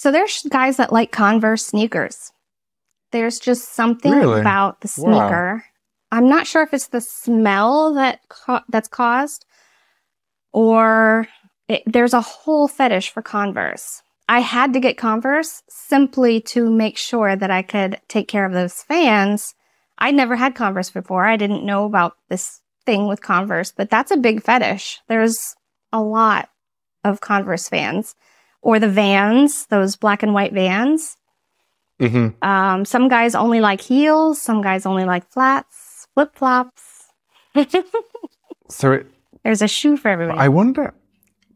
So there's guys that like Converse sneakers. There's just something about the sneaker. Wow. I'm not sure if it's the smell that's caused, or there's a whole fetish for Converse. I had to get Converse simply to make sure that I could take care of those fans. I never had Converse before. I didn't know about this thing with Converse, but that's a big fetish. There's a lot of Converse fans. Or the Vans, those black and white Vans. Mm-hmm. Some guys only like heels. Some guys only like flats, flip-flops. So there's a shoe for everybody. I wonder,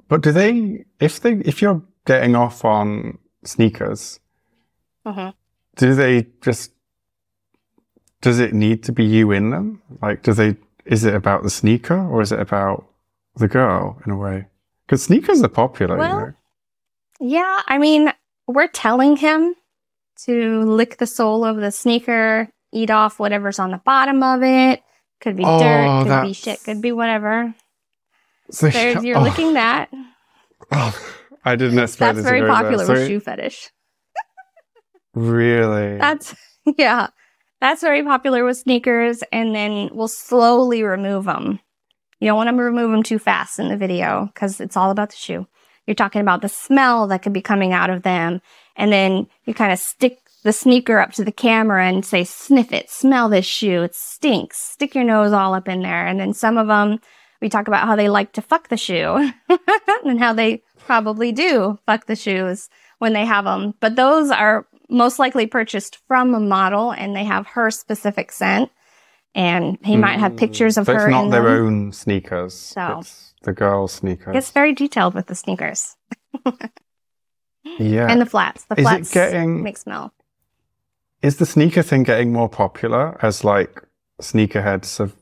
but do they, if you're getting off on sneakers, mm-hmm. does it need to be you in them? Like, is it about the sneaker or is it about the girl in a way? Because sneakers are popular, well, you know? Yeah, I mean, we're telling him to lick the sole of the sneaker, eat off whatever's on the bottom of it. Could be dirt, could be shit, could be whatever. So you're licking that. Oh, I didn't expect That's very popular with shoe fetish. Really? That's very popular with sneakers, and then we'll slowly remove them. You don't want to remove them too fast in the video because it's all about the shoe. You're talking about the smell that could be coming out of them. And then you kind of stick the sneaker up to the camera and say, sniff it, smell this shoe, it stinks. Stick your nose all up in there. And then some of them, we talk about how they like to fuck the shoe and how they probably do fuck the shoes when they have them. But those are most likely purchased from a model and they have her specific scent. And he might have pictures of her in them. It's not their own sneakers. So it's the girl's sneakers. It's very detailed with the sneakers. Yeah. And the flats. The flats make smell. Is the sneaker thing getting more popular as like sneakerheads have,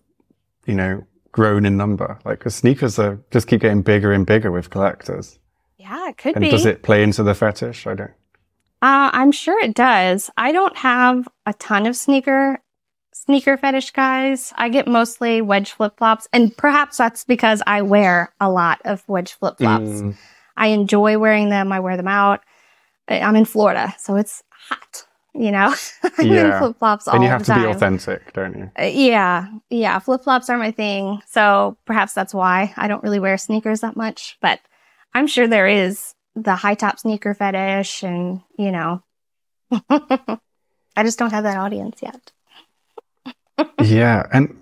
you know, grown in number? Like, because sneakers just keep getting bigger and bigger with collectors. Yeah, it could and be. Does it play into the fetish? I don't. I'm sure it does. I don't have a ton of sneaker fetish guys. I get mostly wedge flip-flops, and perhaps that's because I wear a lot of wedge flip-flops. I enjoy wearing them. I wear them out. I'm in Florida, so it's hot, you know? I'm in flip-flops all the time. And you have to be authentic, don't you? Yeah. Flip-flops are my thing, so perhaps that's why I don't really wear sneakers that much, but I'm sure there is the high-top sneaker fetish, and, you know, I just don't have that audience yet. Yeah, and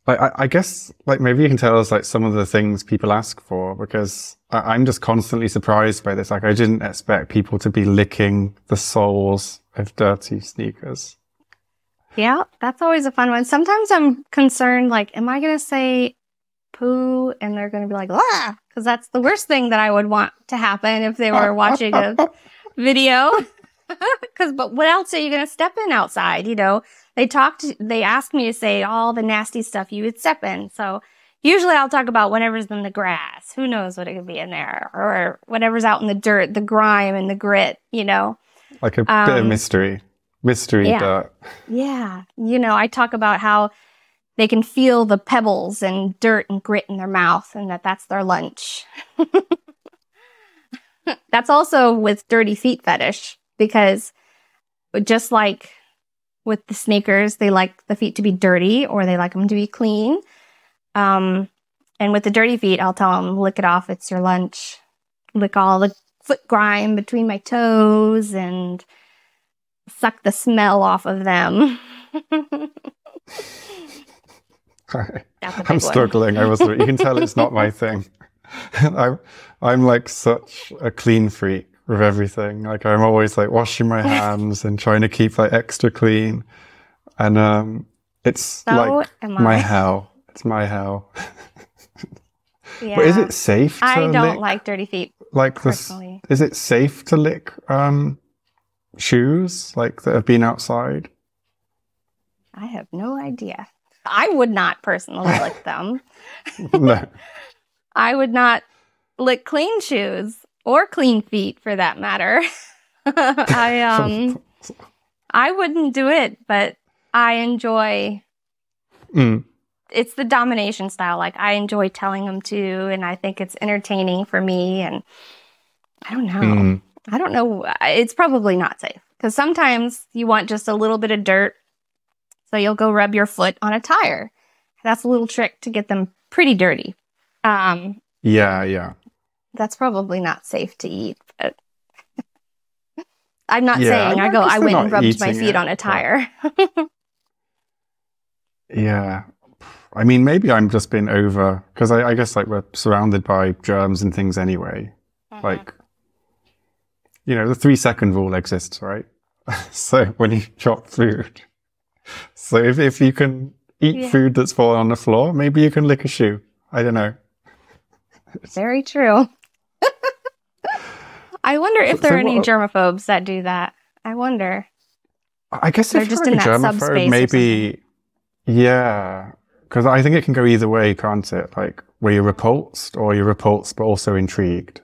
like I guess like maybe you can tell us like some of the things people ask for, because I'm just constantly surprised by this. Like I didn't expect people to be licking the soles of dirty sneakers. Yeah, that's always a fun one. Sometimes I'm concerned, like, am I going to say poo and they're going to be like, ah, because that's the worst thing that I would want to happen if they were watching a video. But what else are you going to step in outside? You know, they asked me to say all the nasty stuff you would step in. So usually I'll talk about whatever's in the grass. Who knows what it could be in there, or whatever's out in the dirt, the grime and the grit, you know. Like a bit of mystery dirt. Yeah. You know, I talk about how they can feel the pebbles and dirt and grit in their mouth, and that's their lunch. That's also with dirty feet fetish, because just like with the sneakers, they like the feet to be dirty or they like them to be clean. And with the dirty feet, I'll tell them, lick it off, it's your lunch. Lick all the foot grime between my toes and suck the smell off of them. I'm struggling. You can tell it's not my thing. I'm like such a clean freak with everything. Like I'm always like washing my hands and trying to keep like extra clean. And it's like my hell. It's my hell. Yeah. But is it safe to I don't lick, like dirty feet. Like this, is it safe to lick shoes like that have been outside? I have no idea. I would not personally lick them. No. I would not lick clean shoes or clean feet for that matter. I wouldn't do it, but I enjoy it's the domination style. Like I enjoy telling them to, and I think it's entertaining for me, and I don't know. I don't know. It's probably not safe because sometimes you want just a little bit of dirt. So you'll go rub your foot on a tire. That's a little trick to get them pretty dirty. Yeah. That's probably not safe to eat. But I'm not saying I went and rubbed my feet on a tire. Yeah. I mean, maybe I'm just being over, because I guess like we're surrounded by germs and things anyway. Like, you know, the 3-second rule exists, right? So when you chop food. So if you can eat food that's fallen on the floor, maybe you can lick a shoe. I don't know. Very true. I wonder if there are any germaphobes that do that. I wonder. I guess they're just in that germaphobe, maybe. Yeah. Because I think it can go either way, can't it? Like, where you're repulsed, or you're repulsed but also intrigued.